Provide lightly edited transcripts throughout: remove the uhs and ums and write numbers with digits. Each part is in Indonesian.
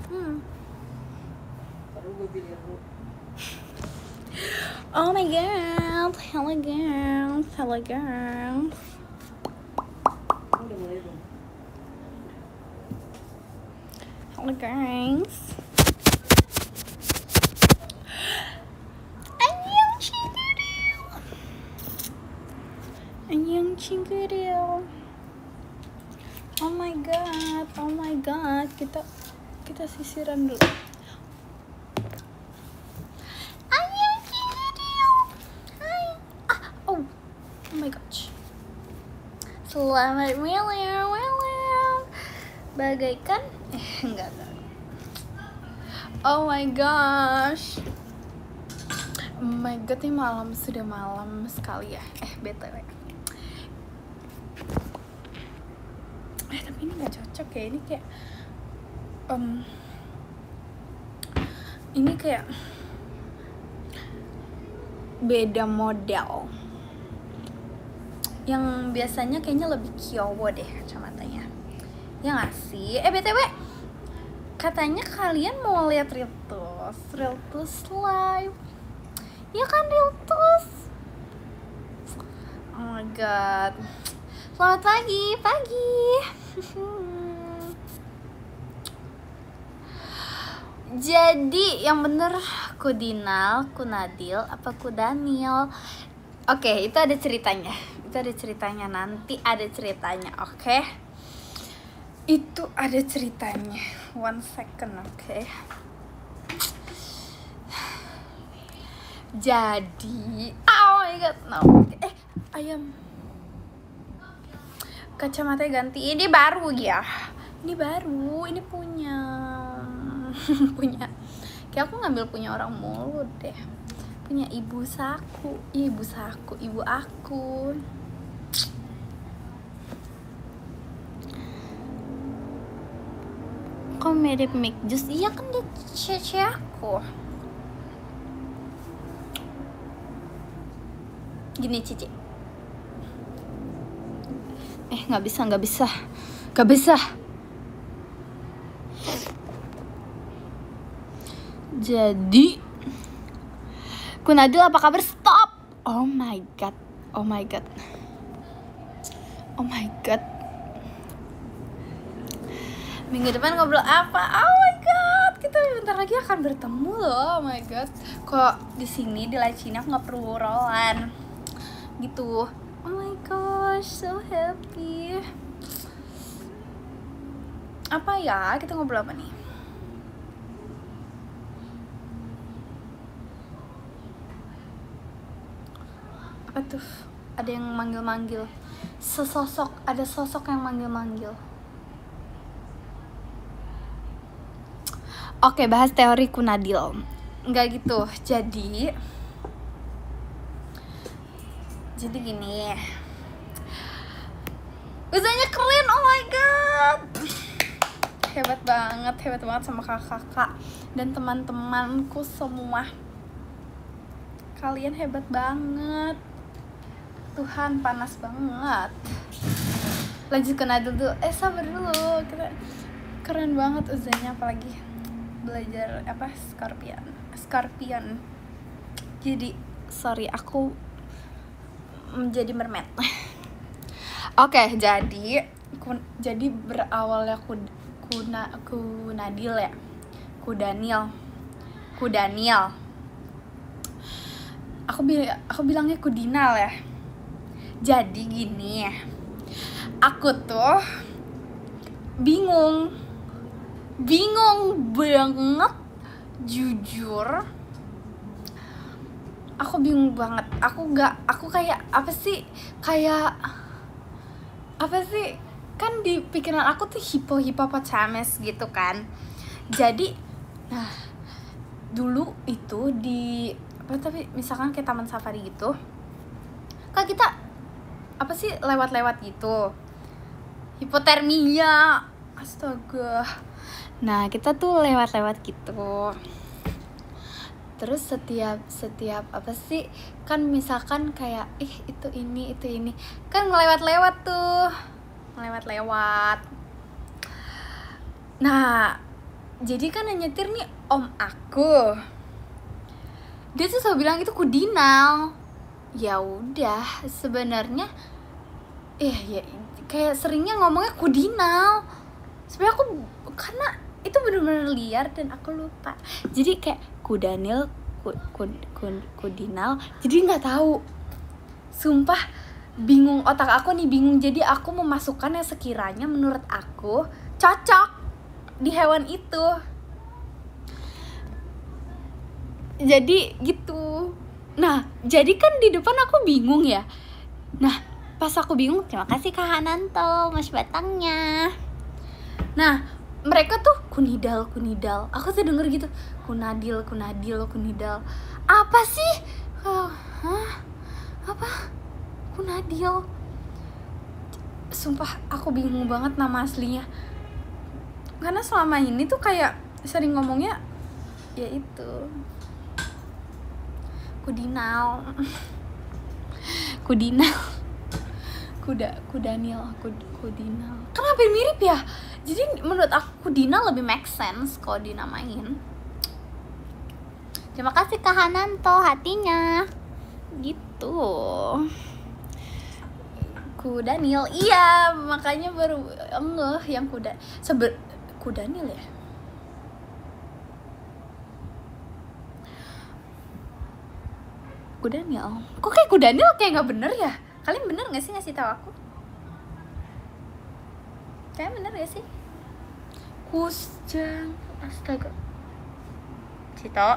Baru gue bilang lu. Oh my god, hello girls, hello girls. Udah mulai dong. Hello guys. Annyeong cingkiril. Oh my god, kita sisiran dulu. Annyeong cingkiril. Hai. Oh my gosh. Selamat malam. Bagaikan enggak tahu. Oh my gosh. Oh my god, ini sudah malam sekali ya. BTW. Tapi ini nggak cocok ya. Ini kayak ini kayak beda model. Yang biasanya kayaknya lebih kyowo deh kacamatanya. Ya nggak sih? BTW, katanya kalian mau lihat Riltus live. Ya kan Riltus? Oh my god. Selamat pagi. Jadi yang bener Kudinal, Kunadil, apa Kudanil? Oke, itu ada ceritanya. Nanti ada ceritanya, oke? Itu ada ceritanya. 1 second, oke? Jadi, oh my god, no. Ayam. Kacamatanya ganti. Ini baru ya. Ini punya. Kayak aku ngambil punya orang mulu deh. Punya ibu aku. Kok mirip Mick Jus? Iya kan dia cece aku. Gini Cici. Nggak bisa. Jadi Kunadil apa kabar? Stop. Oh my god. Minggu depan ngobrol apa? Oh my god, kita bentar lagi akan bertemu loh. Oh my god. Kok di sini di live sini aku nggak perlu rolan gitu. Oh my gosh, so happy. Apa ya? Kita ngobrol apa nih? Apa tuh? Ada yang manggil-manggil. Ada sosok yang manggil-manggil. Oke, bahas teori Kunadil. Enggak gitu. Jadi gini. Usahanya keren, oh my god. Hebat banget sama kakak dan teman-temanku semua. Kalian hebat banget. Tuhan, panas banget. Lanjut ke Nadul dulu. Sabar dulu. Keren banget usahanya, apalagi belajar Scorpion. Jadi, sorry, aku menjadi mermaid. Oke, jadi berawalnya Kunadil ya. Kudanil. Aku bilangnya Kudinal ya. Jadi gini, aku tuh bingung banget, jujur. Aku bingung banget. Aku kayak apa sih? Kan di pikiran aku tuh hippopotamus gitu kan. Jadi, nah, dulu itu tapi misalkan kayak taman safari gitu, kan kita apa sih lewat gitu, hipotermia, astaga. Nah, kita tuh lewat gitu. Terus setiap apa sih, kan misalkan kayak itu ini kan ngelewat tuh. Nah, jadi kan yang nyetir nih om aku. Dia tuh selalu bilang itu kudinal. Ya udah, sebenarnya ya kayak seringnya ngomongnya kudinal. Sebenarnya aku karena itu benar-benar liar dan aku lupa. Jadi kayak kudanil, kudinal. Jadi nggak tahu. Sumpah bingung, otak aku nih bingung. Jadi aku memasukkan yang sekiranya menurut aku cocok di hewan itu. Jadi gitu. Nah, jadi kan di depan aku bingung ya. Nah, pas aku bingung, terima kasih Kak Hananto, Mas Batangnya. Nah, mereka tuh kunidal. Aku tuh denger gitu, kunadil. Apa sih? Apa? Kunadil. Sumpah aku bingung banget nama aslinya. Karena selama ini tuh kayak sering ngomongnya ya itu kudinal. Kudanil. Kenapa mirip ya? Jadi menurut aku kudinal lebih make sense kalau dinamain. Terima kasih Kak Hananto hatinya. Gitu. Kudanil. Iya, makanya baru yang kudanil ya. Kudanil. Kok kayak kudanil kayak nggak bener ya? Kalian bener nggak sih ngasih tahu aku? Kalian bener gak sih? Kusjang. Astaga. Cito.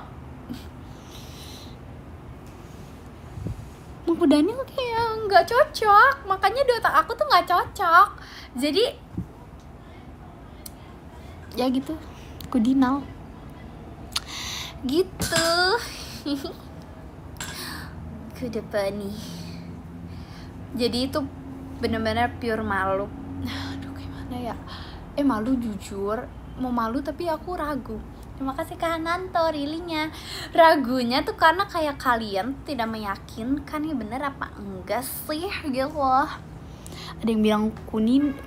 Kudanil kayak nggak cocok. Makanya di otak aku tuh nggak cocok. Jadi ya gitu. Kudinal. Gitu. Kudepani. Jadi itu benar-benar pure malu. Aduh gimana ya? Malu jujur. Mau malu tapi aku ragu. Terima kasih Kak Hananto rilinya. Ragunya tuh karena kayak kalian tidak meyakinkan ya bener apa enggak sih gitu loh. Ada yang bilang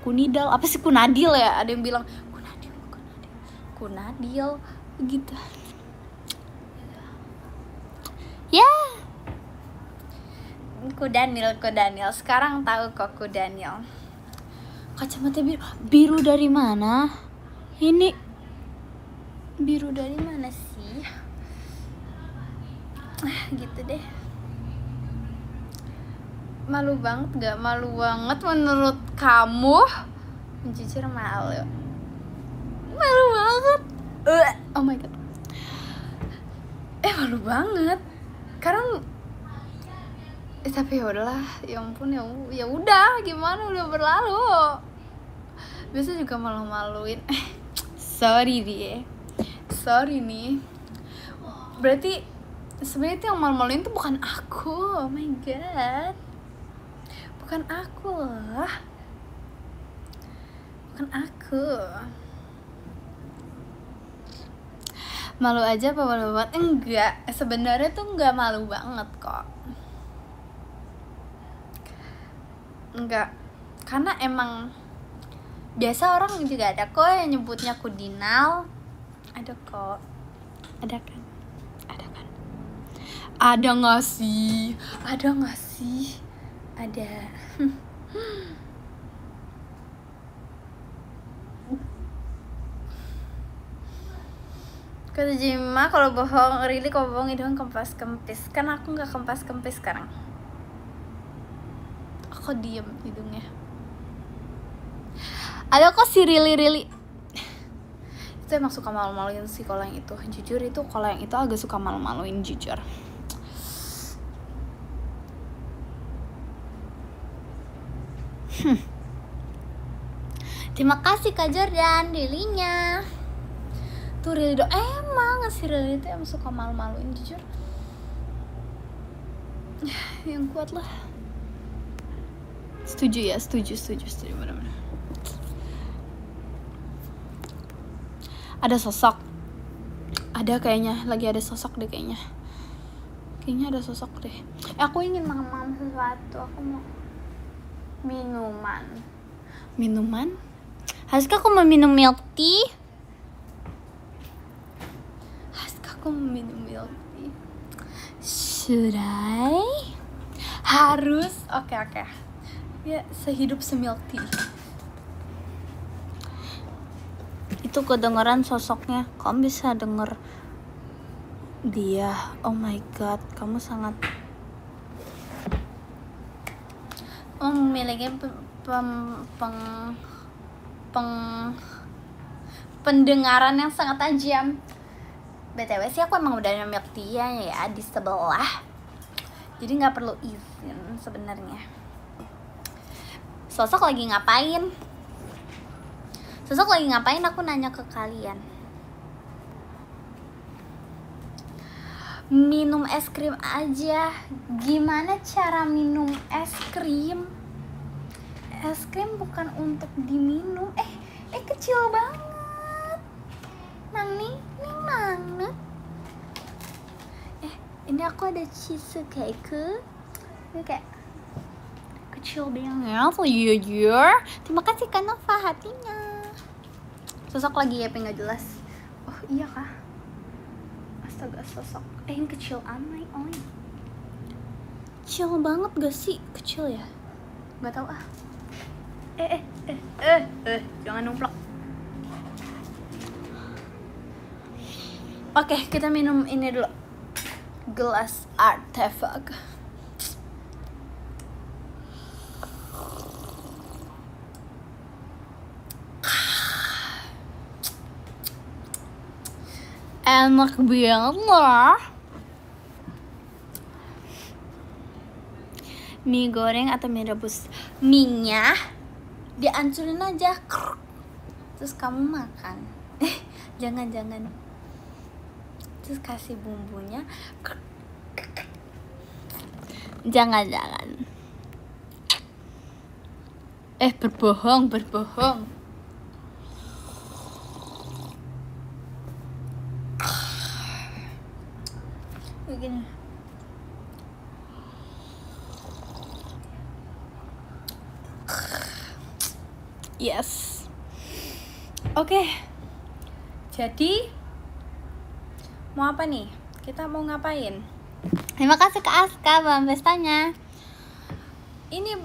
kunidal, apa sih kunadil ya? Ada yang bilang kunadil gitu. Ya. Kudanil. Sekarang tahu kok kudanil. Kacamata biru dari mana? Ini biru dari mana sih? Gitu deh. Malu banget gak? Malu banget menurut kamu? Jujur malu. Malu banget. Oh my god. Malu banget. Karena tapi ya udahlah, ya ampun ya udah gimana udah berlalu. Biasa juga malu-maluin. Sorry nih. Berarti sebenarnya itu yang malu-maluin tuh bukan aku. Oh my god. Bukan aku loh. Bukan aku. Malu aja apa malu banget? Enggak, sebenarnya tuh enggak malu banget kok. Enggak, karena emang biasa orang juga ada kok yang nyebutnya kudinal. Ada kok. Ada kan? Ada nggak sih? Ada. Kata Jima kalau bohong, Rili kalau bohong hidung kempas kempis. Kan aku nggak kempas kempis sekarang. Aku diem hidungnya. Ada kok si Rili. Itu emang suka malu-maluin sih kalau yang itu. Jujur itu kalau yang itu agak suka malu-maluin jujur. Terima kasih Kak Jordan Rilinya. Tuh Rili emang si Rili itu emang suka malu-maluin jujur. Yang kuat lah. Setuju benar-benar. Ada sosok. Ada kayaknya, lagi ada sosok deh kayaknya. Kayaknya ada sosok deh. Aku ingin makan sesuatu. Aku mau minuman. Haruskah aku mau minum milk tea? aku minum milk tea. Should I? Harus. Oke. Ya, sehidup semilk tea. Itu kedengeran sosoknya. Kamu bisa denger dia. Oh my god, kamu sangat memiliki pendengaran yang sangat tajam. BTW sih aku emang udah ada milk tea ya di sebelah, jadi nggak perlu izin sebenarnya. Sosok lagi ngapain? Aku nanya ke kalian. Minum es krim aja. Gimana cara minum es krim? Es krim bukan untuk diminum. Kecil banget. Ini mana? Ini aku ada cheesecake. Ini kayak kecil banget. Iya. Terima kasih Kak Nova hatinya. Sosok lagi ya nggak jelas. Oh iya kah? Astaga, sosok. Ini kecil amat. Kecil banget gak sih? Kecil ya? Gak tahu ah. Jangan numplok. Oke, kita minum ini dulu. Gelas artefak. Enak banget lah. Mie goreng atau mie rebus? Mie-nya dihancurin aja, terus kamu makan. Jangan. Terus kasih bumbunya. Jangan. Berbohong. Begini. Yes. Oke. Jadi mau apa nih? Kita mau ngapain? Terima kasih Kak Aska bang pestanya. Ini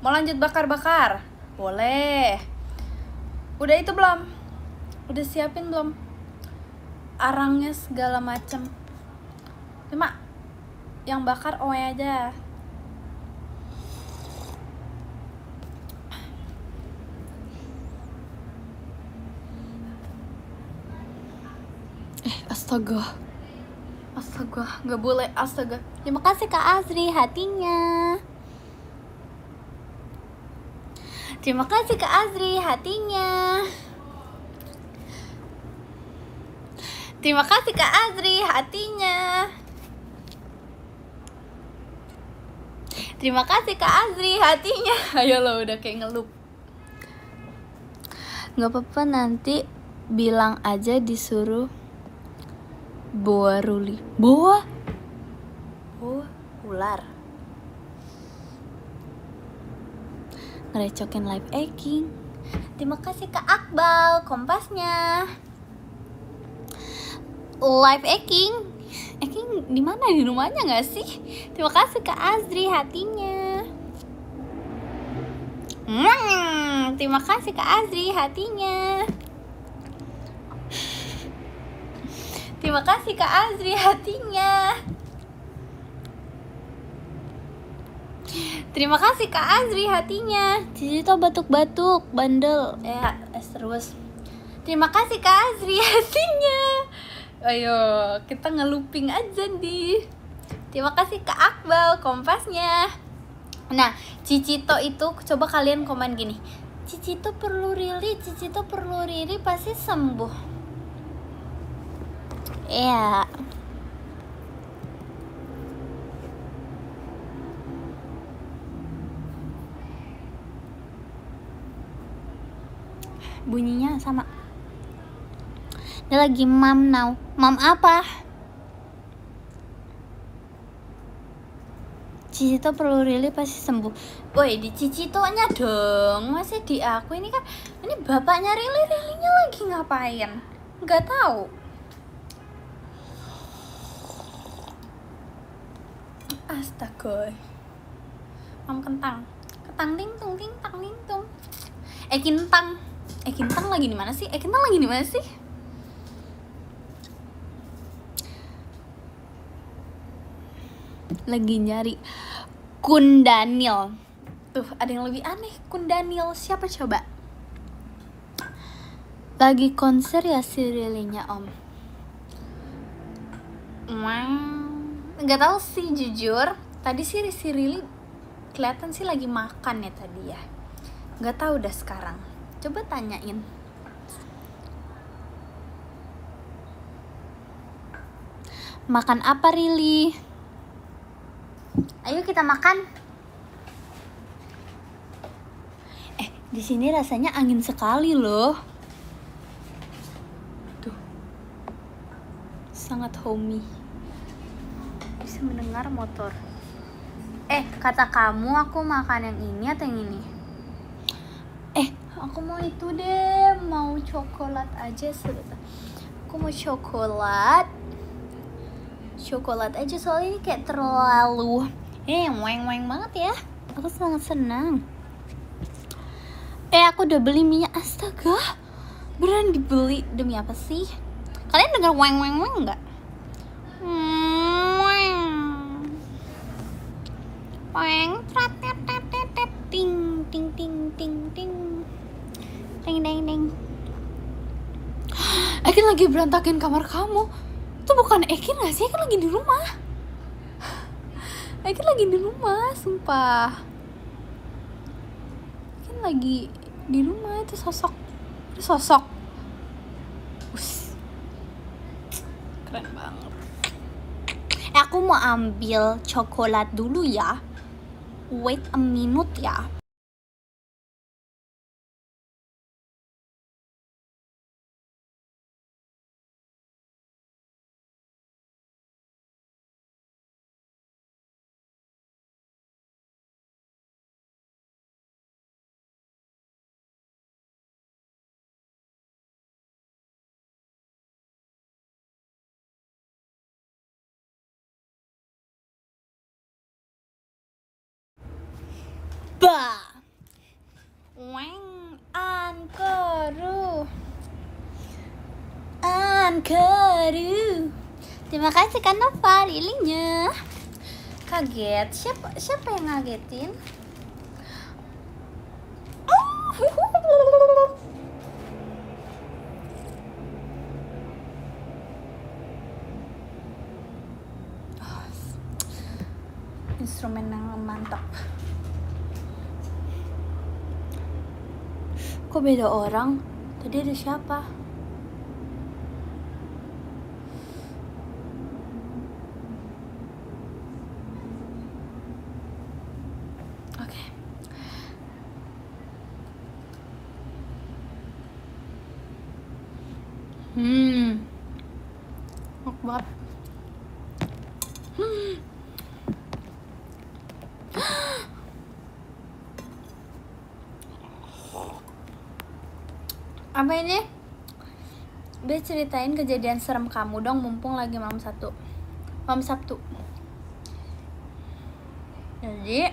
mau lanjut bakar-bakar? Boleh. Udah itu belum? Udah siapin belum? Arangnya segala macam. Cuma yang bakar oe aja. Astaga, nggak boleh, astaga. Terima kasih Kak Azri hatinya. Terima kasih Kak Azri hatinya. Terima kasih Kak Azri hatinya. Terima kasih Kak Azri hatinya. Ayo lo udah kayak ngelup. Nggak apa-apa, nanti bilang aja disuruh bawa Ruli. Bawa ular. Ngerecokin live hacking. Terima kasih Kak Akbal kompasnya. Live hacking di mana, di rumahnya nggak sih? Terima kasih Kak Azri hatinya. Terima kasih Kak Azri hatinya. Terima kasih Kak Azri hatinya. Terima kasih Kak Azri hatinya. Cici tuh batuk-batuk, bandel. Terus. Terima kasih Kak Azri hatinya. Ayo, kita ngeluping aja nih. Terima kasih Kak Akbal kompasnya. Nah, Cicito itu coba kalian komen gini. Cicito perlu Riri pasti sembuh. Iya. Bunyinya sama. Dia lagi mam now. Mam apa? Cicito perlu Rili pasti sembuh. Woi, di Cicitonya dong, masih di aku ini kan. Ini bapaknya Rili, Rilinya lagi ngapain? Nggak tahu. Astaga. Mam kentang ting tung ting tang ting tung. Kintang lagi di mana sih? Lagi nyari Kun Daniel. Tuh, ada yang lebih aneh. Kun Daniel siapa coba? Lagi konser ya si Rilinya, Om. Nggak tahu sih jujur. Tadi sih si Rili kelihatan sih lagi makan ya tadi ya. Nggak tahu dah sekarang. Coba tanyain. Makan apa Rili? Ayo kita makan. Di sini rasanya angin sekali loh. Tuh. Sangat homey. Bisa mendengar motor. Kata kamu aku makan yang ini atau yang ini? Aku mau itu deh, mau coklat aja sebentar. Aku mau coklat aja soalnya ini kayak terlalu weng banget ya. Aku sangat senang. Aku udah beli minyak. Astaga, beneran dibeli. Demi apa sih? Kalian dengar weng nggak? Weng ting ting ting ting ting ding ding. Ekin lagi berantakin kamar kamu. Itu bukan Ekin gak sih? Ekin lagi di rumah. Sumpah. Ekin lagi di rumah. Itu sosok. Keren banget. Aku mau ambil coklat dulu ya. Wait a minute ya. Bah. Weng Ankeru. Terima kasih kan Nova Rilinya. Kaget. Siapa yang ngagetin? Instrumen yang mantap. Kok beda orang? Tadi ada siapa? Oke. Enak banget. Apa ini? Udah ceritain kejadian serem kamu dong, mumpung lagi malam Sabtu. Jadi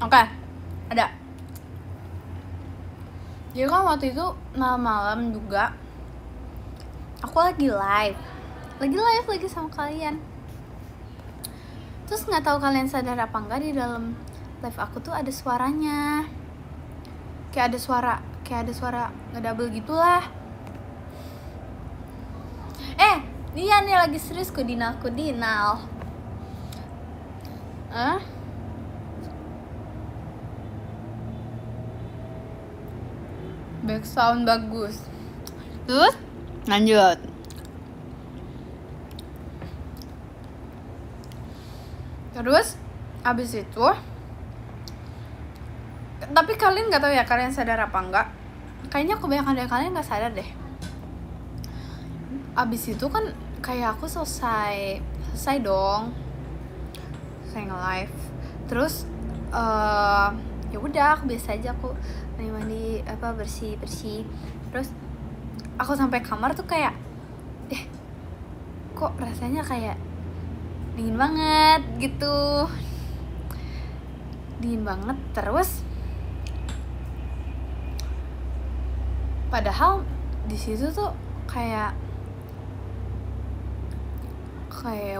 oke, ada. Jadi kan waktu itu malam-malam juga aku lagi live sama kalian. Terus nggak tahu kalian sadar apa enggak, di dalam live aku tuh ada suaranya. Kayak ada suara ngedouble gitulah. Iya nih lagi serius kudinal. Back sound bagus. Terus lanjut. Terus abis itu, tapi kalian nggak tahu ya, kalian sadar apa enggak? Kayaknya kebanyakan dari kalian nggak sadar deh. abis itu kan kayak aku selesai dong, selesai nge-live. Terus ya udah, aku biasa aja, aku mandi apa bersih. Terus aku sampai kamar tuh kayak kok rasanya kayak dingin banget gitu, dingin banget. Terus padahal di situ tuh kayak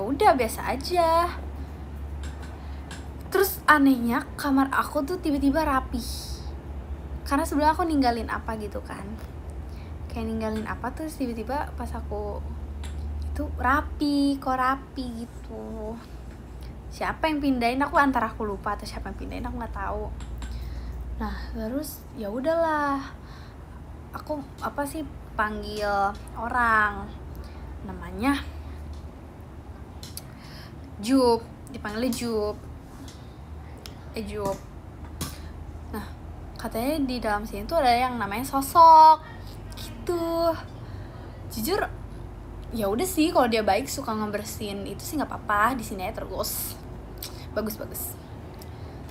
udah biasa aja. Terus anehnya kamar aku tuh tiba-tiba rapi, karena sebelum aku ninggalin apa gitu kan, kayak ninggalin apa, terus tiba-tiba pas aku itu rapi gitu. Siapa yang pindahin aku, antara aku lupa atau siapa yang pindahin, aku nggak tahu. Nah terus ya udahlah, aku panggil orang namanya Jup, dipanggilnya Jup. Nah katanya di dalam sini tuh ada yang namanya sosok gitu. Jujur ya udah sih, kalau dia baik suka ngebersihin itu sih nggak apa-apa, di sini aja terus. Bagus.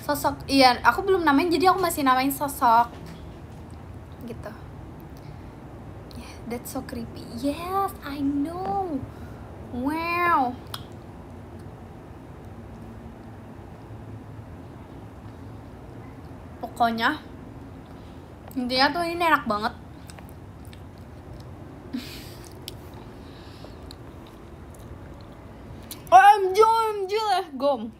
Sosok, iya aku belum namain, jadi aku masih namain sosok gitu. Yeah, that's so creepy. Yes, I know. Wow. Pokoknya intinya tuh ini enak banget. OMG lah, gom.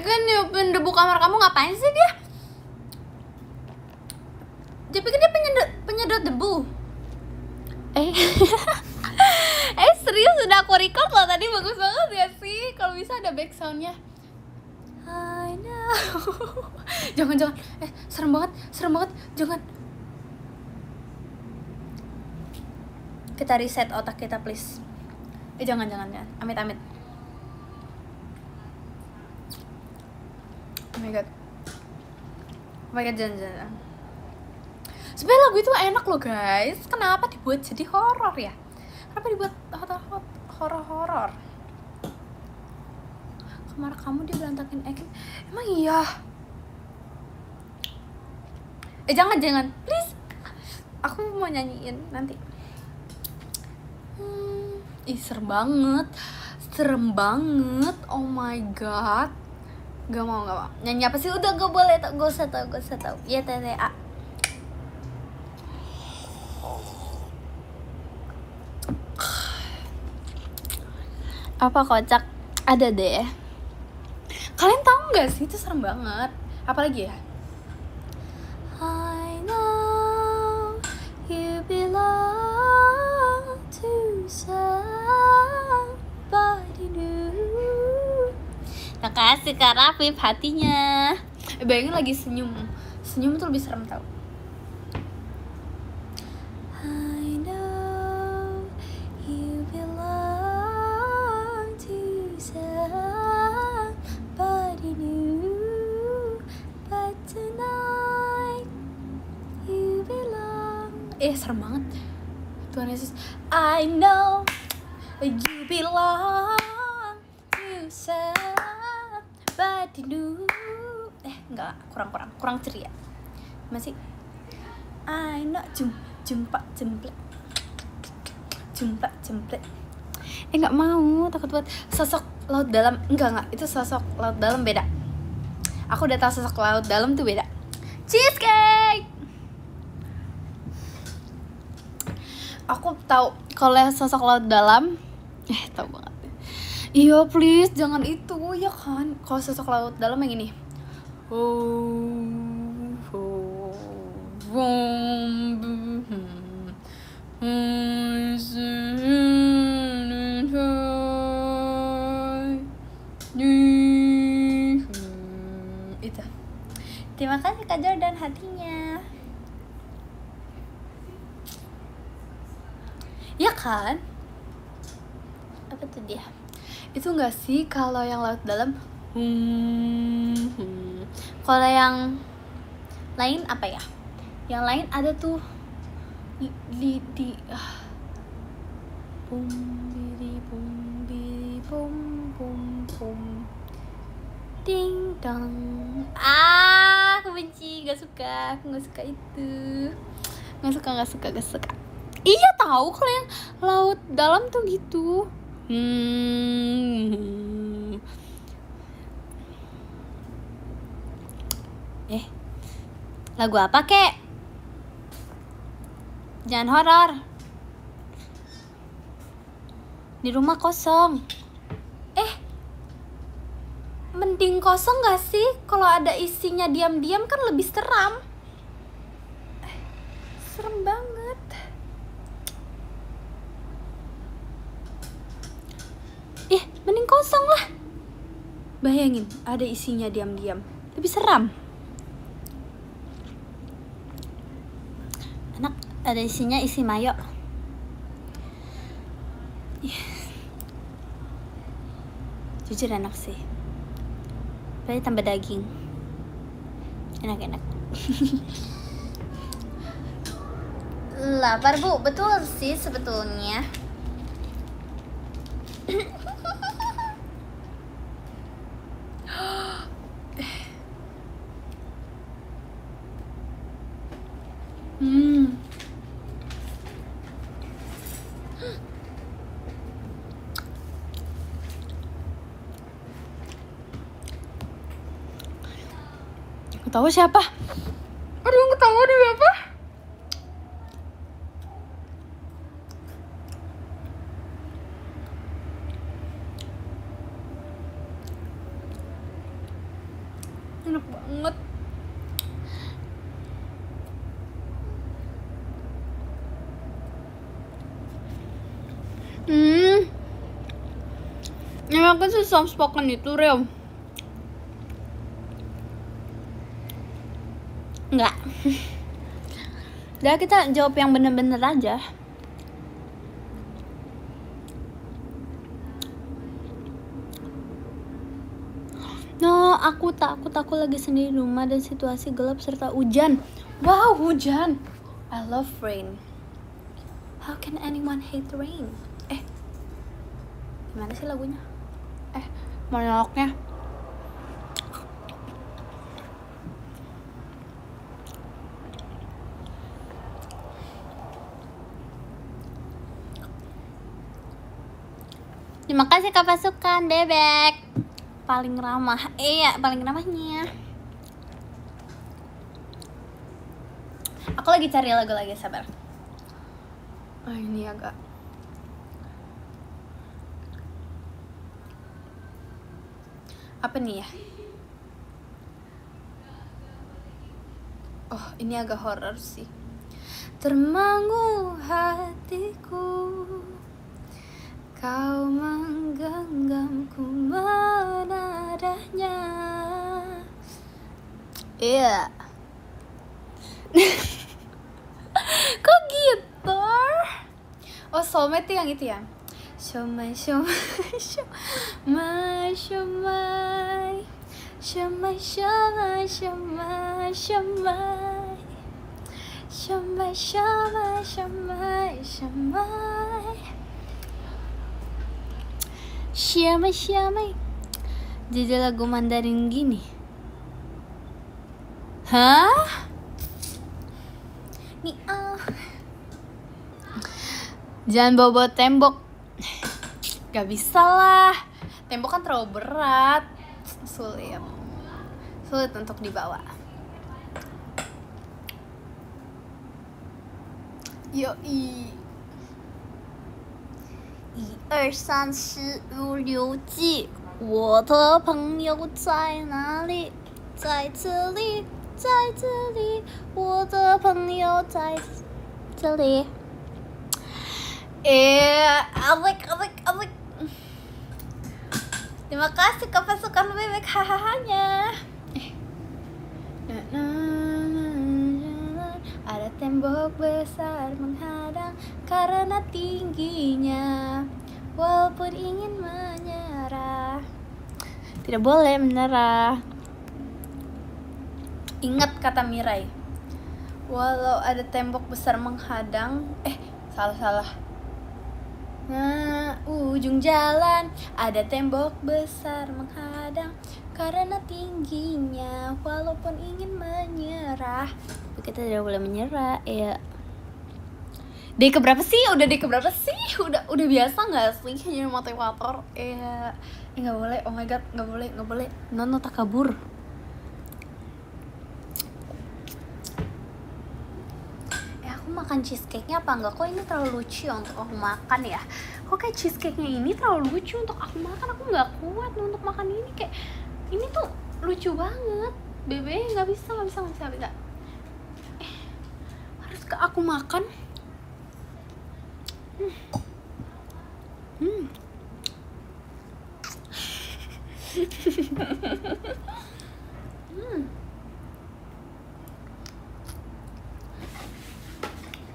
Kan nyupin debu kamar kamu, ngapain sih dia? Dia pikir dia penyedot debu. Serius, udah aku record loh tadi, bagus banget ya sih. Kalau bisa ada back soundnya. I know. Jangan. Serem banget. Jangan. Kita reset otak kita please. Jangan. Amit. Oh my god, jangan. Sebenarnya lagu itu enak loh guys. Kenapa dibuat jadi horor ya? Kenapa dibuat horor? Kamar kamu diberantakin Ekin. Emang iya? Jangan please. Aku mau nyanyiin nanti. Serem banget. Oh my god. Gak mau. Nyanyi apa sih? Udah gak boleh, gak usah tau. Ya TTA. Apa kocak? Ada deh. Kalian tahu nggak sih, itu serem banget. Apalagi ya? I know you belong to somebody new. Makasih Kak Rafif hatinya. Bayangin lagi senyum tuh lebih serem tau. Serem banget. Tuhan Yesus. I know you belong to somebody new. Enggak, kurang ceria. Masih I know. Jumpa jemplek. Enggak mau, takut buat sosok laut dalam. Enggak, itu sosok laut dalam beda. Aku udah tahu sosok laut dalam tuh beda. Cheesecake. Aku tahu kalau sosok laut dalam, tahu banget. Iya please, jangan itu ya kan. Kalau sosok laut dalam yang ini. Itu. Terima kasih Kak Jordan hatinya. Ya kan? Apa tuh dia? Itu enggak sih kalau yang laut dalam? Kalau yang lain apa ya? Yang lain ada tuh bum bidi bum bidi bum bum bum ding dong. Aku benci, gak suka itu. Gak suka. Iya tahu kalau yang laut dalam tuh gitu. Lagu apa kek? Jangan horor. Di rumah kosong. Mending kosong gak sih? Kalau ada isinya diam-diam kan lebih seram. Serem banget. Mending kosong lah. Bayangin ada isinya diam-diam, lebih seram. Enak ada isinya, isi mayo. Jujur enak sih. Berarti tambah daging. Enak. Lapar bu, betul sih sebetulnya. Ketawa siapa? Aduh, ketawa deh apa? Enak banget. Yang aku sih soft spoken itu real. Enggak. Udah kita jawab yang bener-bener aja. No, aku takut lagi sendiri di rumah dan situasi gelap serta hujan. Wow, hujan. I love rain. How can anyone hate rain? Gimana sih lagunya? Monolognya. Terima kasih Kak Pasukan Bebek. Paling ramah. Iya, paling ramahnya. Aku lagi cari lagu lagi, sabar. Ini agak apa nih ya? Ini agak horor sih. Termangu hatiku, kau menggenggamku menadahnya. Iya. Kok gitu? Soulmate yang itu ya. Shumai jadi lagu Mandarin gini. Hah? Nih jangan bawa tembok. Gak bisa lah, tembok kan terlalu berat. Sulit untuk dibawa. Yoi. 12356记，我的朋友在哪里？在这里，在这里，我的朋友在这里。Asik. Terima kasih Kak Pasukan Bebek hahahanya. Ada tembok besar menghadang karena tingginya. Walaupun ingin menyerah, tidak boleh menyerah. Ingat kata Mirai, walau ada tembok besar menghadang, salah. Nah, ujung jalan ada tembok besar menghadang, karena tingginya walaupun ingin menyerah, kita tidak boleh menyerah. Ya, D keberapa sih? Udah D keberapa sih? Udah biasa nggak sih jadi motivator? Nggak boleh. Oh my god, nggak boleh. Nono takabur. Makan cheesecake-nya apa enggak? Kok ini terlalu lucu untuk aku makan ya? Kok kayak cheesecake-nya ini terlalu lucu untuk aku makan? Aku nggak kuat untuk makan ini. Kayak ini tuh lucu banget. Bebe nggak bisa. Harus ke aku makan.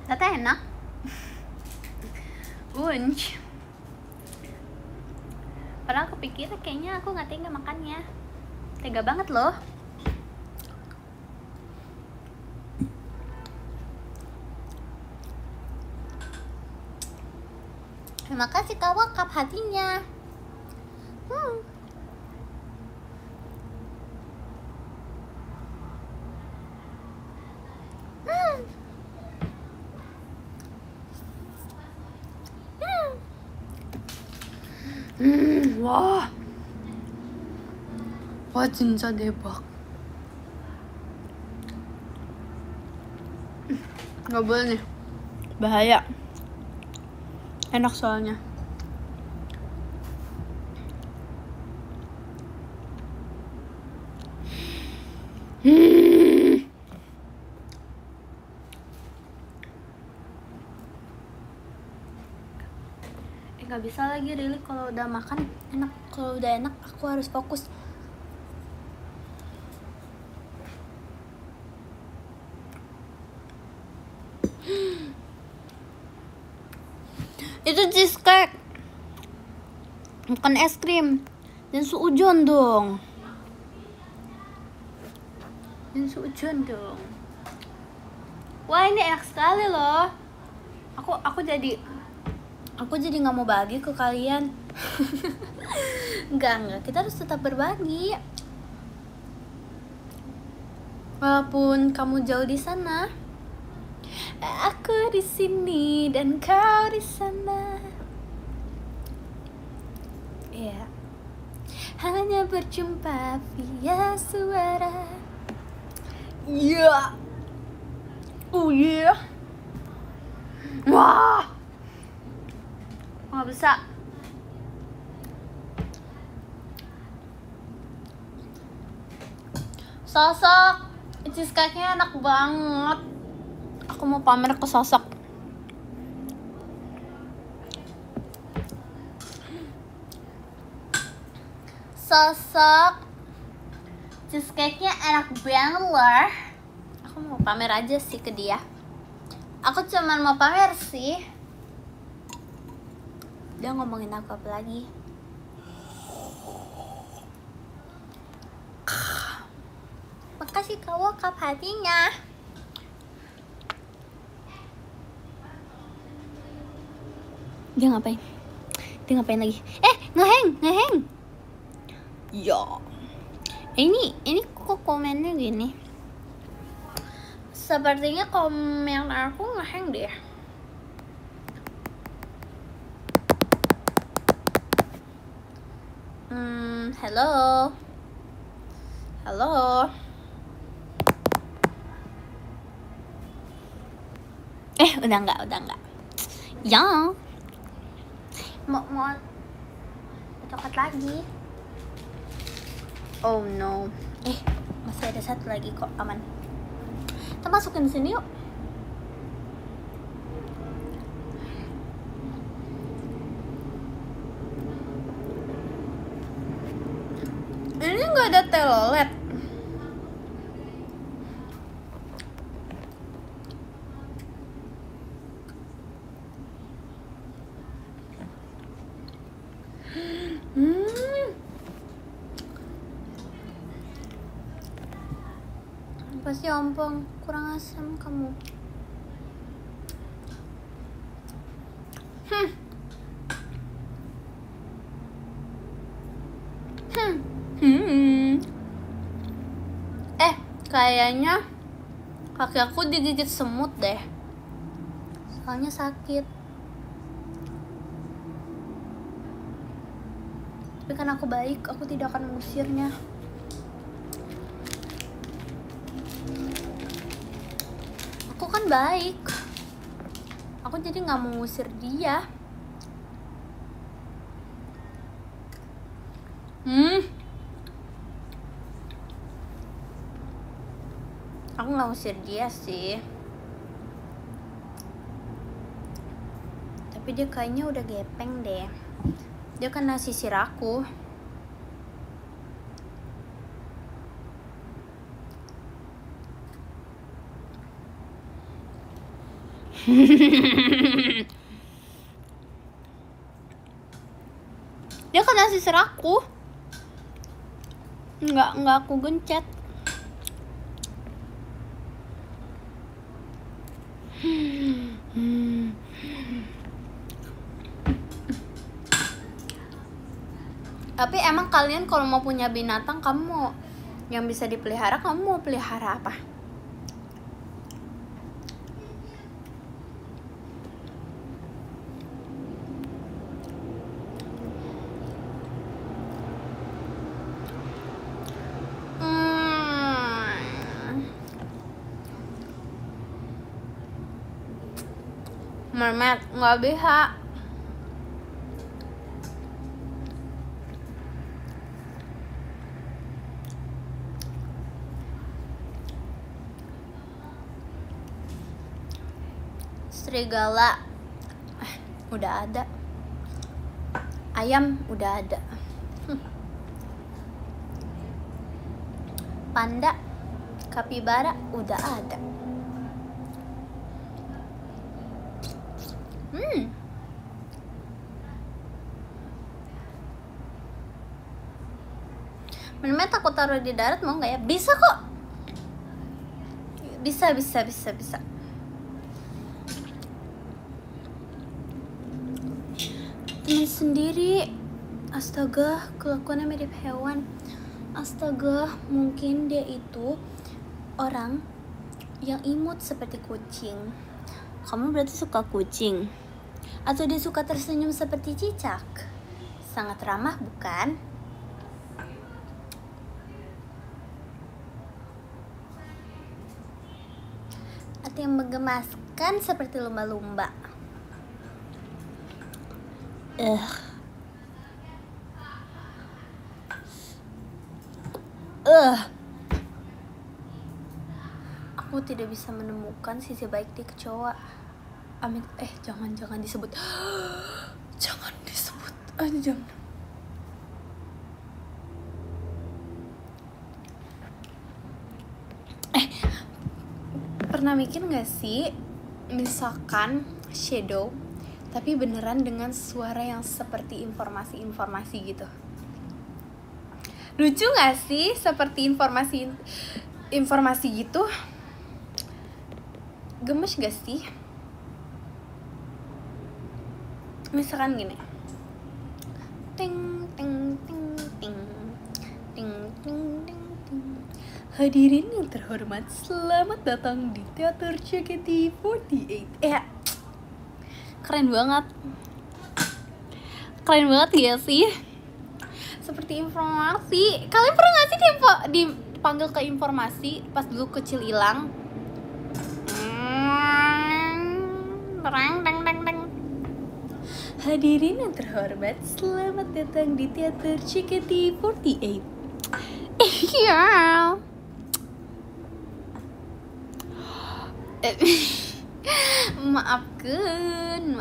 Ternyata enak. Unch. Padahal kepikiran kayaknya aku gak tega makannya. Tega banget loh. Terima kasih Kak Wakap hatinya. 와 진짜 대박. Gak boleh nih, bahaya. Enak soalnya. Gak bisa lagi really kalau udah makan enak. Kalau udah enak aku harus fokus. Itu cheesecake, bukan es krim. Dan suujon dong. Wah ini enak sekali loh. Aku jadi nggak mau bagi ke kalian. Enggak, kita harus tetap berbagi. Walaupun kamu jauh di sana, aku di sini dan kau di sana. Ya, hanya berjumpa via suara. Ya, oh yeah. Wah, nggak bisa. Sosok cheesecake-nya enak banget. Aku mau pamer ke Sosok. Cheesecake-nya enak banget loh. Aku mau pamer aja sih ke dia. Aku cuman mau pamer sih. Dia ngomongin aku apa lagi? Makasih Kak Wakap hatinya. Dia ngapain lagi? Ngeheng. Ya. Ini kok komennya gini. Sepertinya komen aku ngeheng deh. Halo. Udah enggak. Ya. Mau coklat lagi. Oh no. Masih ada satu lagi kok, aman. Kita masukin sini yuk. Ini nggak ada telolet. Pasti ompong, kurang asam kamu. Kayaknya kaki aku digigit semut deh. Soalnya sakit. Tapi kan aku baik, aku tidak akan mengusirnya. Aku kan baik. Aku jadi gak mau ngusir dia. Aku gak ngusir dia sih. Tapi dia kayaknya udah gepeng deh. Dia kena sisir aku. Dia kena sisir aku. Enggak aku gencet. Tapi emang kalian kalau mau punya binatang, kamu mau yang bisa dipelihara, kamu mau pelihara apa? Mermaid nggak bisa. Serigala udah ada. Ayam udah ada. Panda, kapibara udah ada. Mermaid aku taruh di darat mau nggak ya? Bisa kok. Bisa. Teman sendiri. Astaga, kelakuannya mirip hewan. Astaga, mungkin dia itu orang yang imut seperti kucing. Kamu berarti suka kucing? Atau dia suka tersenyum seperti cicak? Sangat ramah, bukan? Atau yang menggemaskan seperti lumba-lumba? Aku tidak bisa menemukan sisi baik di kecoa. Amin. Jangan disebut. Jangan disebut. Jangan. Pernah mikir gak sih, misalkan shadow tapi beneran dengan suara yang seperti informasi gitu? Lucu gak sih? Seperti informasi gitu. Gemes gak sih? Misalkan gini, ting ting ting ting ting ting ting ting. Hadirin yang terhormat, selamat datang di Teater JKT48. Keren banget ya sih? Seperti informasi. Kalian pernah gak sih dipanggil ke informasi pas dulu kecil hilang? Hadirin yang terhormat, selamat datang di Teater JKT48. Iya. Maafkan.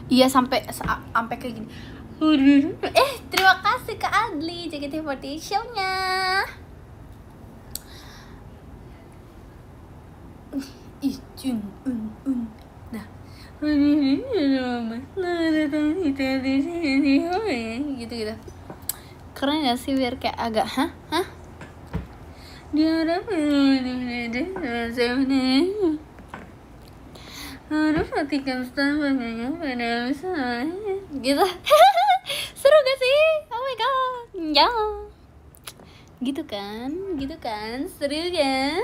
Iya, sampai kayak gini. Terima kasih Kak Adli, JKT48 show-nya. Nah, gitu. Keren gak sih biar kayak agak hah? Dia ada harus matikan standarnya pada misalnya gitu. Seru gak sih? Oh my god, ya gitu kan seru kan.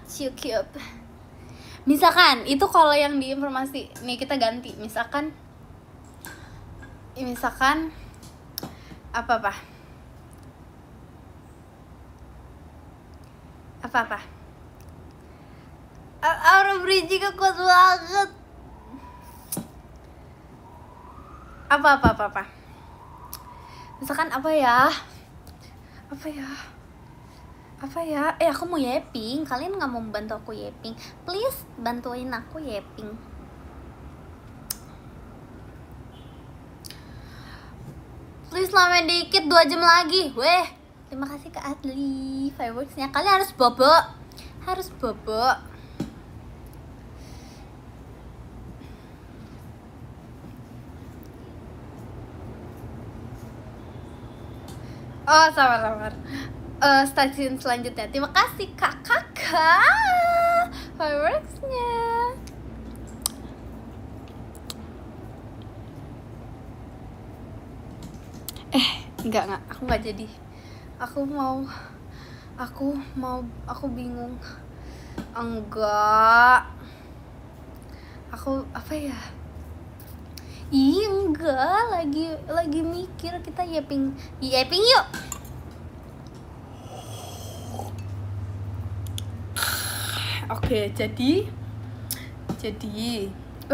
Cukup. Misalkan itu kalau yang di informasi nih, kita ganti misalkan apa Aura bridging kuat banget. Apa misalkan apa ya aku mau yaping, kalian nggak mau bantu aku yaping? Please bantuin aku yaping. Please lama dikit, 2 jam lagi. Weh, terima kasih ke Adli fireworksnya. Kalian harus bobo. Oh, sabar. Stasiun selanjutnya. Terima kasih kakak fireworksnya. Enggak, aku nggak jadi. Aku bingung. Enggak. Aku apa ya? Enggak, lagi mikir. Kita yaping yuk. Oke,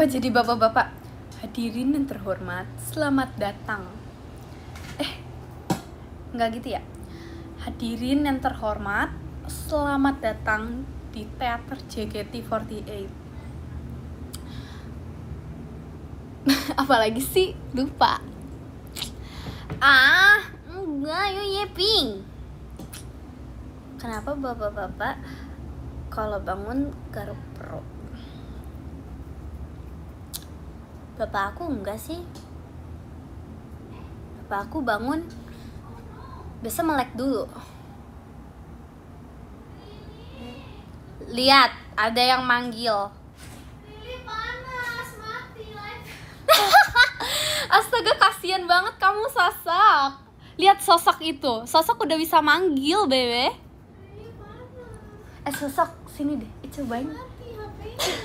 jadi bapak-bapak hadirin yang terhormat, selamat datang. Enggak gitu ya. Hadirin yang terhormat, selamat datang di teater JKT48. Apalagi sih, lupa. Enggak, yuk yaping. Kenapa bapak-bapak kalau bangun garuk perut? Bapak aku enggak sih. Bapak aku bangun biasa melek dulu. Lihat, ada yang manggil. Lili panas, mati lagi. Astaga, kasihan banget kamu, Sasak. Lihat sosok itu. Sosok udah bisa manggil, bebe. Lili panas. Sosok, sini deh. Cobain. Mati HP-nya.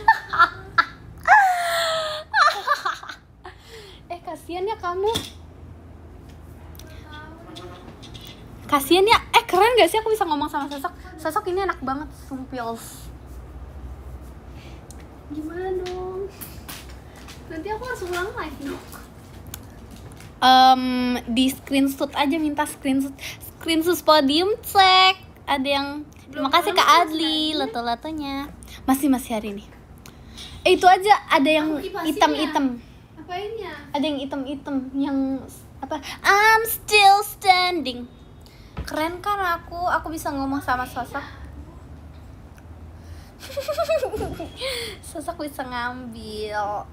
Kasihan ya kamu. Kasian ya, keren gak sih aku bisa ngomong sama Sosok ini enak banget, sumpils. Gimana dong? Nanti aku harus ulang live dong. Di screenshot aja, minta screenshot podium cek. Ada yang terima kasih Kak Adli, lato-latonya. Masih hari ini. Itu aja ada yang hitam-hitam. Apainnya? Ada yang hitam-hitam yang apa? I'm still standing. Keren kan aku bisa ngomong sama Sosok. Sosok bisa ngambil.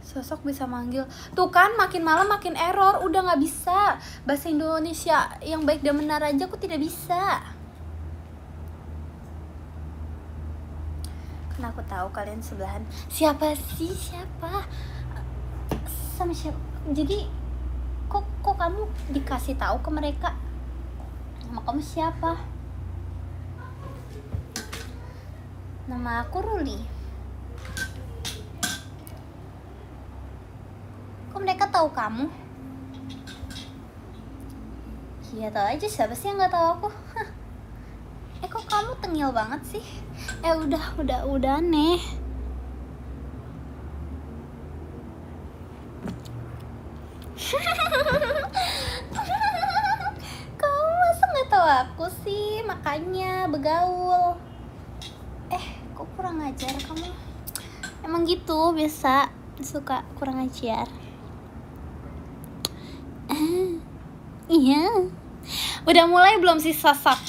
Sosok bisa manggil. Tuh kan, makin malam makin error. Udah gak bisa. Bahasa Indonesia yang baik dan benar aja aku tidak bisa. Karena aku tahu kalian sebelahan. Siapa sih? Siapa? Sama siapa? Jadi kok kamu dikasih tahu ke mereka? Nama kamu siapa? Nama aku Ruli. Kok mereka tahu kamu? Iya, tahu aja, siapa sih yang nggak tahu aku? Kok kamu tengil banget sih? Udah aneh. Aku sih makanya begaul. Kok kurang ajar kamu? Emang gitu, biasa suka kurang ajar. Iya. Udah mulai belum sih Sosok?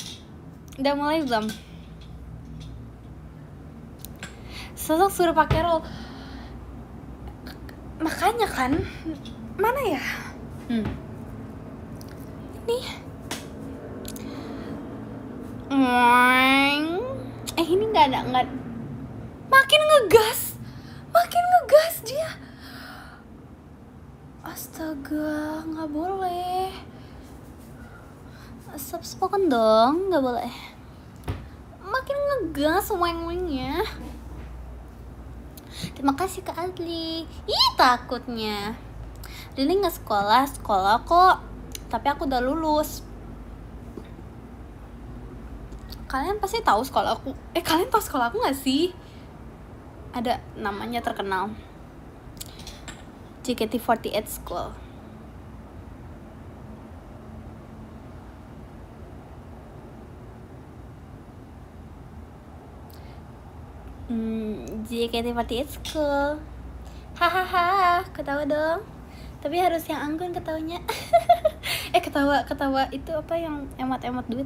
Udah mulai belum? Sosok suruh pakai roll. Makanya kan, mana ya? Ini ini nggak makin ngegas dia. Astaga, nggak boleh. Spoken dong, nggak boleh. Makin ngegas weng-wengnya. Terima kasih Kak Adli. Ih, takutnya Lili nggak sekolah kok, tapi aku udah lulus. Kalian pasti tahu sekolah aku. Kalian tahu sekolah aku nggak sih? Ada namanya terkenal, JKT48 School. JKT48 School. Hahaha, ketawa dong. Tapi harus yang anggun ketawanya. Ketawa itu apa yang emot duit?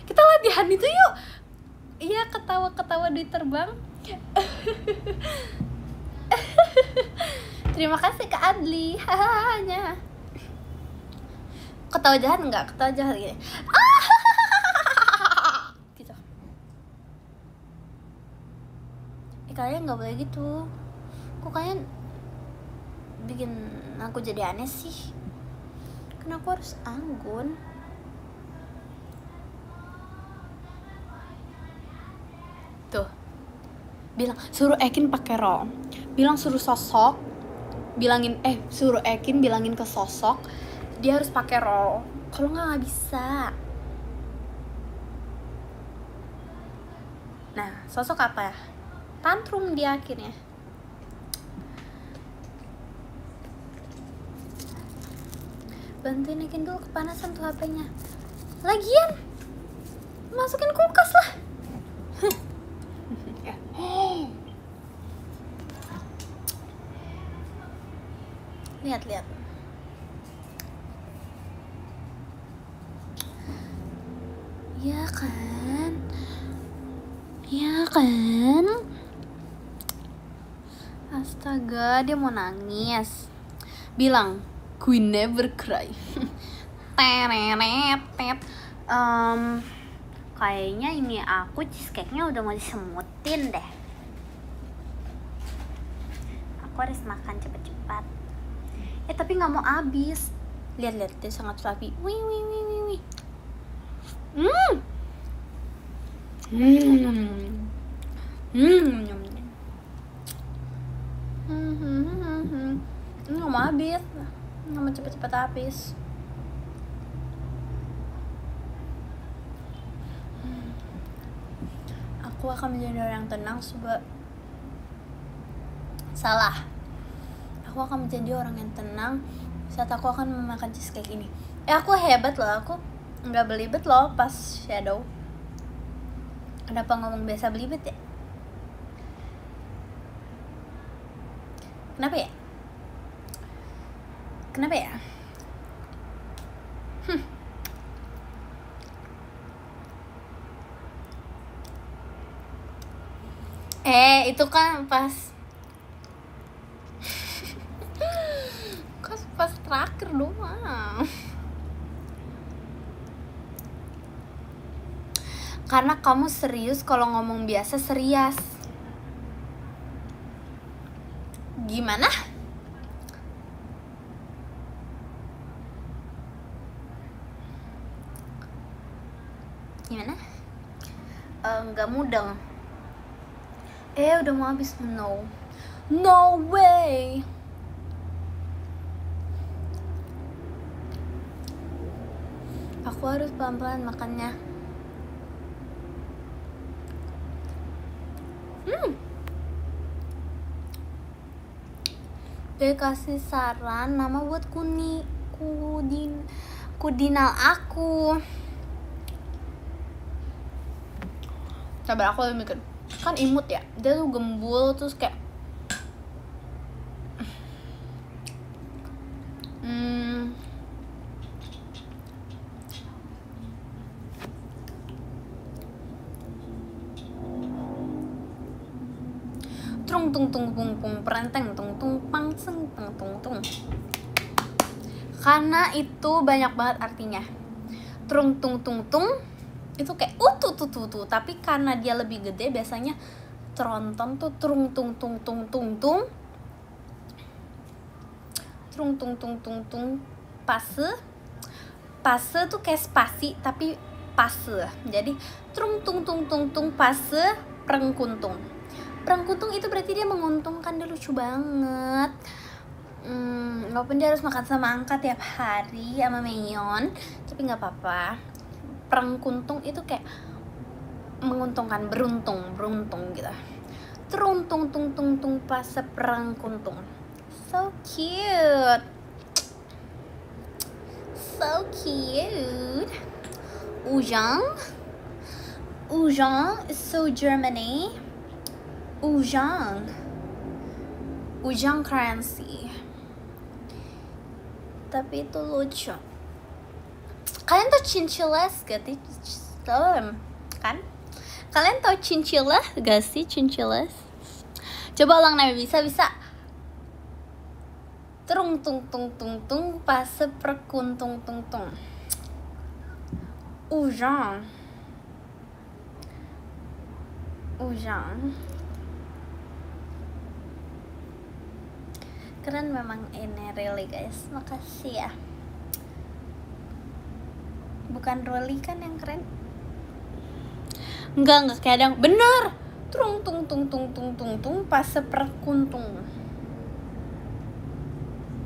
Kita latihan itu yuk. Iya, ketawa duit terbang. Terima kasih Kak Adli. Hanya ketawa jahat enggak? Ketawa jahat gini. Gitu. Kalian nggak boleh gitu. Kok kalian bikin aku jadi aneh sih? Kenapa harus anggun? Tuh, bilang suruh Ekin pakai rok, bilang suruh sosok, suruh Ekin bilangin ke sosok dia harus pakai rok. Kalau nggak bisa. Nah, sosok apa ya? Tantrum dia akhirnya. Bantuin Ekin dulu, kepanasan tuh HP-nya. Lagian masukin kulkas lah. Lihat. Ya kan? Astaga, dia mau nangis. Bilang, Queen never cry. Kayaknya ini aku cheesecake-nya udah mau disemutin deh. Aku harus makan cepet-cepet. Tapi nggak mau habis. Lihat, dia sangat fluffy. Wih. Ini nggak mau habis. Nggak mau cepet-cepet habis. Aku akan menjadi orang yang tenang. Salah. Aku akan menjadi orang yang tenang saat aku akan memakan cheesecake ini. Aku hebat loh. Aku nggak belibet loh pas shadow. Kenapa ngomong biasa belibet ya? Kenapa ya? Itu kan pas terakhir doang. Karena kamu serius kalau ngomong biasa serius. Gimana? Nggak mudeng. Udah mau habis. No way. Aku harus pelan-pelan makannya. Dia kasih saran nama buat kudinal aku. Sabar, aku lagi mikir. Kan imut ya, dia tuh gembul terus kayak Trung tung tung pung pung perenteng tung tung pang seng tung tung. Karena itu banyak banget artinya. Trung tung tung tung itu kayak tuh, tapi karena dia lebih gede biasanya tronton tuh trung tung tung tung tung tung. Trung tung tung tung tung pase tuh kayak spasi tapi pase. Jadi trung tung tung tung tung pase prengkuntung. Prengkuntung itu berarti dia menguntungkan, dia lucu banget. Walaupun dia harus makan sama angka tiap hari sama Meyon, tapi nggak apa-apa. Prengkuntung itu kayak menguntungkan, beruntung gitu. Teruntung tung tung tung pas prengkuntung. So cute. Ujang is so Germany. Ujang currency. Tapi itu lucu. Kalian tau chinchillas gak sih? Kan? Kalian tau chinchillas gak sih? Chinchillas. Coba ulang nama bisa. Trung tung tung tung tung pas perkuntung tung tung. Ujang. Keren memang ini really guys. Makasih ya. Bukan Rolly kan yang keren? Enggak kayak ada yang bener. Trung tung tung tung tung tung tung pas seperkuntung.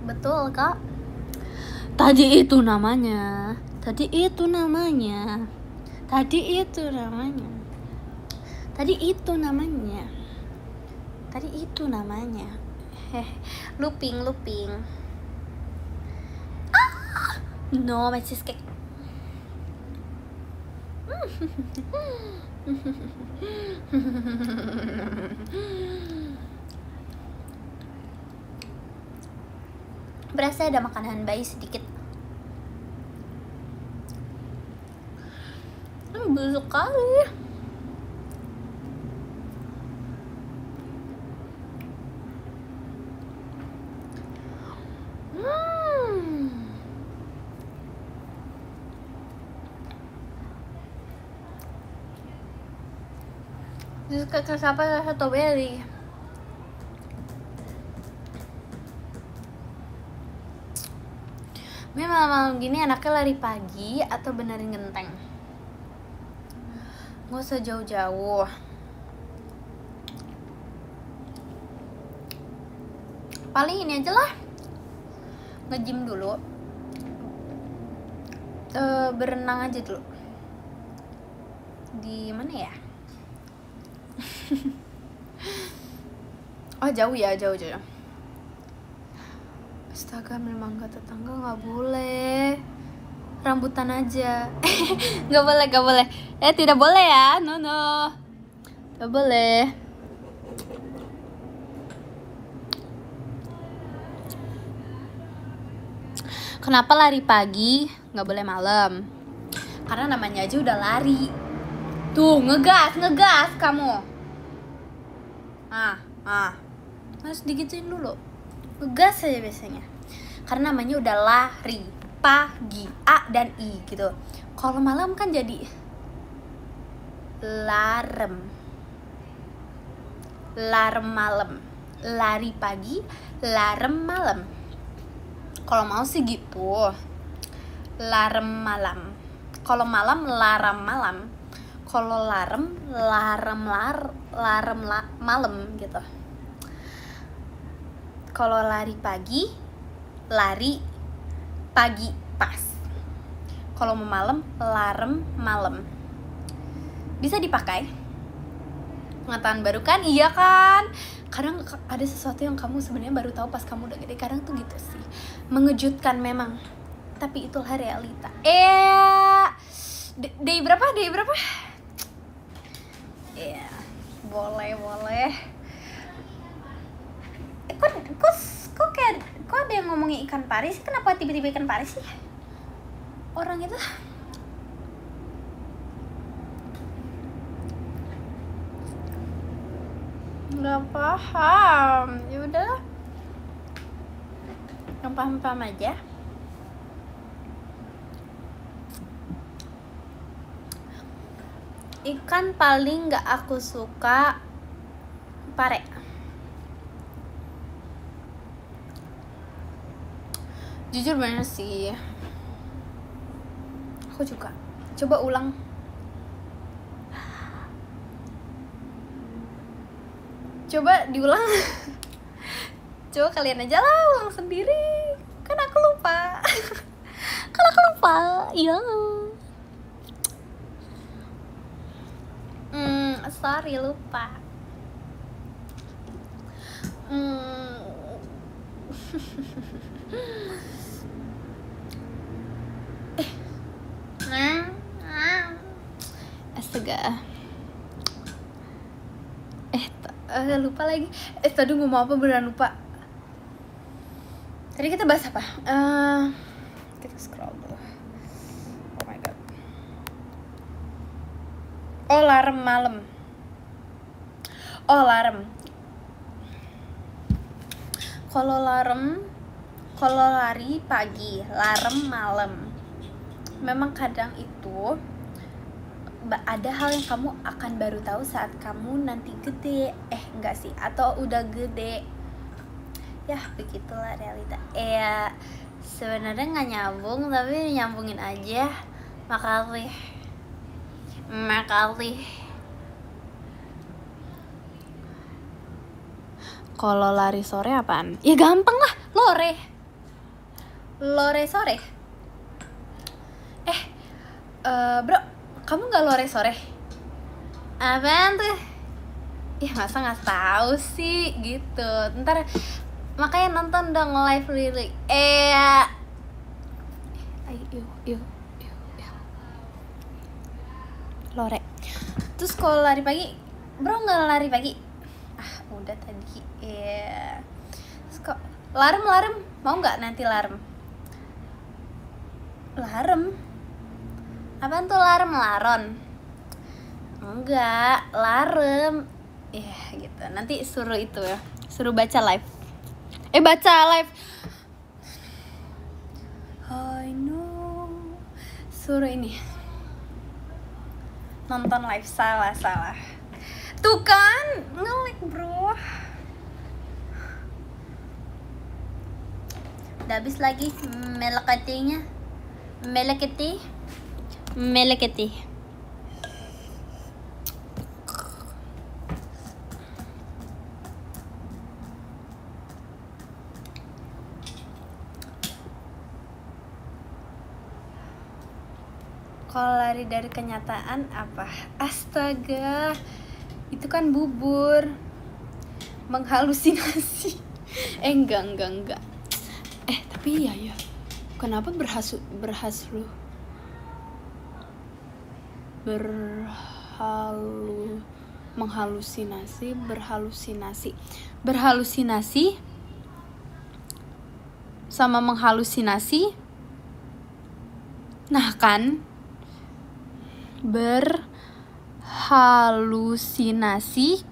Betul kak. Tadi itu namanya. Looping. No, my cheesecake. Berasa ada makanan bayi sedikit. Busuk kali. Jus kakak siapa rasa strawberry? Malam-malam gini anaknya lari pagi atau benerin genteng? Gak usah jauh-jauh. Paling ini aja lah, nge-gym dulu, berenang aja dulu. Di mana ya? Oh jauh ya. Astaga, ambil mangga tetangga nggak boleh. Rambutan aja. Nggak boleh. Tidak boleh ya, no. Nggak boleh. Kenapa lari pagi, nggak boleh malam? Karena namanya aja udah lari. Tuh, ngegas kamu. Harus digituin dulu. Ngegas aja biasanya. Karena namanya udah lari pagi, A dan I gitu. Kalau malam kan jadi larem malam. Lari pagi, larem malam. Kalau mau sih gitu. Larem malam. Kalau malam larem malam. Kalau larem malam gitu. Kalau lari pagi pas. Kalau mau malam, larem malam. Bisa dipakai. Pengetahuan baru kan? Iya kan? Kadang ada sesuatu yang kamu sebenarnya baru tahu pas kamu udah gede. Kadang tuh gitu sih. Mengejutkan memang. Tapi itulah realita. Day berapa? Iya, boleh. Kok ada yang ngomongin ikan pari sih? Kenapa tiba-tiba ikan pari sih? Orang itu Nggak paham. Ya udah, yang paham-paham aja. Ikan paling nggak aku suka pare. Jujur bener sih, aku juga. Coba ulang. Coba diulang. Coba kalian aja lah ulang sendiri. Kan aku lupa. Iya. Sorry, lupa. Astaga. Lupa lagi. Tadi ngomong apa, beneran lupa. Tadi kita bahas apa? Kita scroll dulu. Oh my god. Oh, alarm malam. Oh, alarm. Kalau lari pagi, alarm malam. Memang kadang itu ada hal yang kamu akan baru tahu saat kamu nanti gede. Enggak sih, atau udah gede. Ya, begitulah realita. Sebenarnya nggak nyambung, tapi nyambungin aja. Makasih. Kalau lari sore apaan? Ya gampang lah, lore sore. Bro, kamu nggak lore sore? Apaan tuh? Ya masa nggak tahu sih gitu. Ntar makanya nonton dong live lirik. Yuk. Lore. Terus kalau lari pagi, bro nggak lari pagi? Udah tadi. Terus kok larem mau nggak nanti larem? Apaan tuh larem? Laron? Enggak, larem. Gitu. Nanti suruh itu ya. Suruh baca live. I know. Suruh ini. Nonton live. Salah. Tuh kan, nge-lag bro. Udah habis lagi meleketinya. Meleketi. Kalau lari dari kenyataan apa? Astaga, itu kan bubur. Menghalusinasi. Enggak. Tapi ya. Kenapa berhalusinasi sama menghalusinasi. Nah kan, berhalusinasi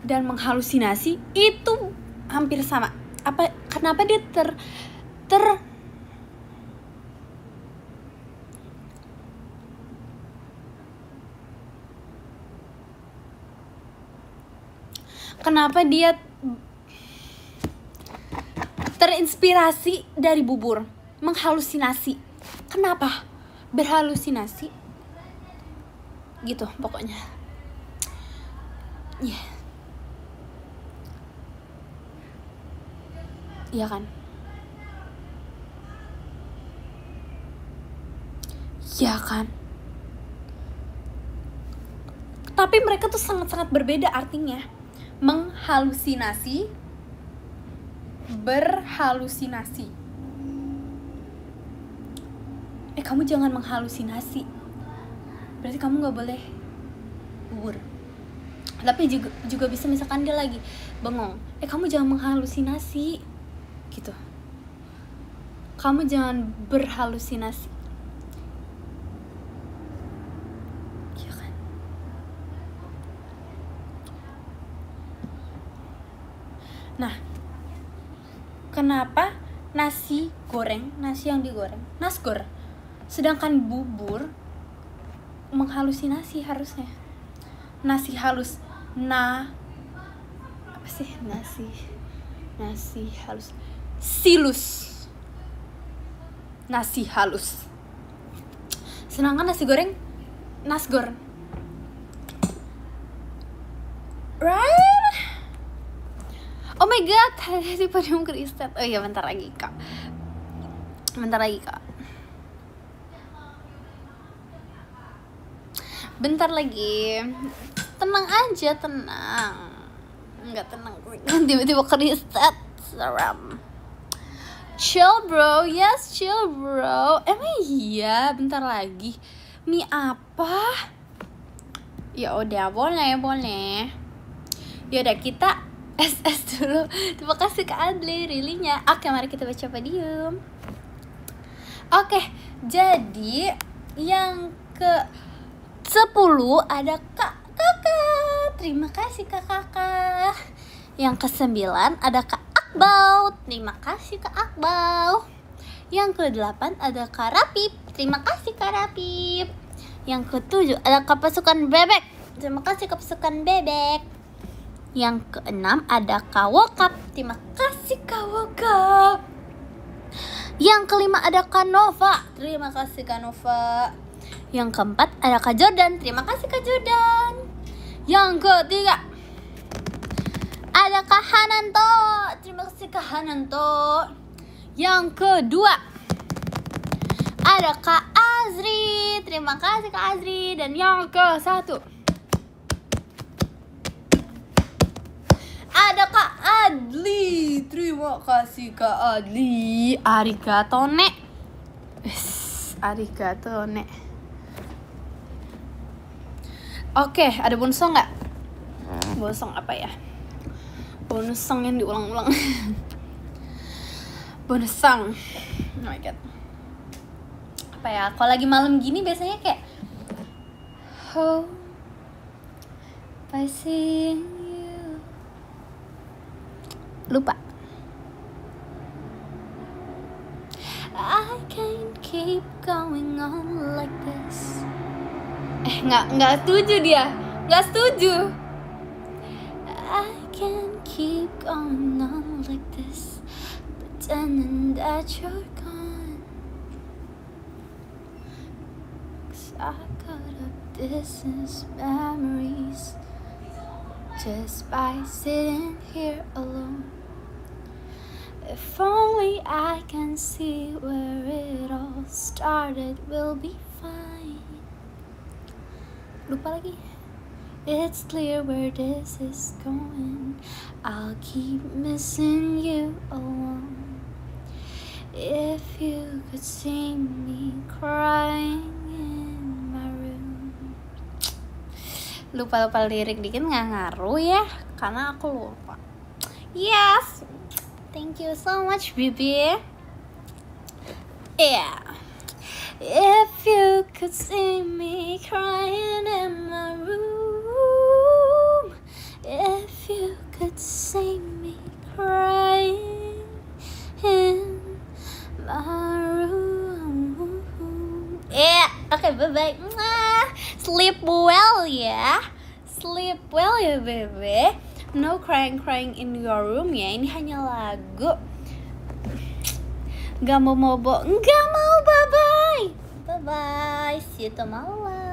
dan menghalusinasi itu hampir sama. Kenapa dia kenapa dia terinspirasi dari bubur? Menghalusinasi. Kenapa? Berhalusinasi. Gitu pokoknya. Iya kan? Ya kan? Tapi mereka tuh sangat-sangat berbeda artinya. Menghalusinasi, berhalusinasi. Kamu jangan menghalusinasi. Berarti kamu gak boleh bubur. Tapi juga bisa misalkan dia lagi bengong. Kamu jangan menghalusinasi. Gitu. Kamu jangan berhalusinasi. Iya kan? Nah, kenapa nasi goreng, nasi yang digoreng, nasgor, sedangkan bubur menghalusinasi harusnya. Nasi halus, apa sih nasi halus, silus, nasi halus. Sedangkan nasi goreng, nasgor. Right? Oh my god, hati-hati podium kristal. Oh iya, bentar lagi kak. Bentar lagi. Tenang aja, tenang. Enggak tenang. Tiba-tiba kristal. Seram. Chill bro, yes chill bro. Emang iya, bentar lagi. Mie apa? Ya udah, boleh. Ya udah, kita SS dulu. Terima kasih Kak Adli, really-nya. Oke, mari kita baca podium. Oke, jadi yang ke 10 ada Kakak. Terima kasih Kakak. Yang ke 9 ada Kak Akbau. Terima kasih Kak Akbau. Yang ke 8 ada Kak Rapip. Terima kasih Kak Rapip. Yang ke 7 ada Kak Pasukan Bebek. Terima kasih Kak Pasukan Bebek. Yang ke 6 ada Kak Wokap. Terima kasih Kak Wokap. Yang ke 5 ada Kak Nova. Terima kasih Kak Nova. Yang keempat ada Kak Jordan. Terima kasih Kak Jordan. Yang ketiga ada Kak Hananto. Terima kasih Kak Hananto. Yang kedua ada Kak Azri. Terima kasih Kak Azri. Dan yang ke 1 ada Kak Adli. Terima kasih Kak Adli. Arigato ne. Arigato ne. Oke, ada bonus song nggak? Bonus song apa ya? Bonus song yang diulang-ulang. Bonus song. Oh my god. Apa ya? Kalau lagi malam gini biasanya kayak Hope by seeing you. Lupa. I can't keep going on like this. Nggak setuju dia. Nggak setuju. I can't keep going on like this, pretending that you're gone. 'Cause I got up distance memories just by sitting here alone. If only I can see where it all started, we'll be fine. Lupa lagi. It's clear where this is going. I'll keep missing you alone. If you could see me crying in my room. Lupa lirik dikit nggak ngaruh ya, karena aku lupa. Yes, thank you so much, Bibi. Yeah. If you could see me crying in my room. If you could see me crying in my room. Yeah, okay, bye-bye. Sleep well ya. Sleep well ya, bebe. No crying in your room ya. Ini hanya lagu. Gak mau, bye-bye. Bye-bye, see you tomorrow.